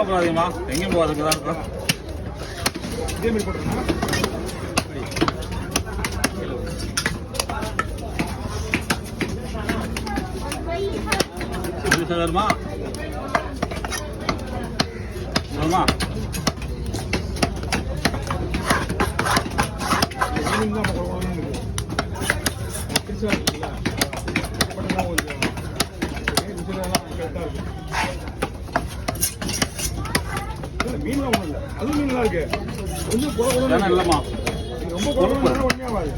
கவலைப்படாதீங்கம்மா, எங்கேயும் போகாதுங்க தான் இருக்கும். இதே மாதிரி போட்டுருங்க. வருமா வருமா மீனிங் தான் குழம்பு இருக்குது. பெருசாக இருக்குல்ல, பட்டெல்லாம் கொஞ்சம் ருசிலாம் கரெக்டாக இருக்கு. மீன்லாம் ஒன்றும் இல்லை, அதுவும் மீன் தான் இருக்கு. கொஞ்சம் குழம்பு இல்லைம்மா, ரொம்ப குழம்பு ஒன்றும் ஆகாது.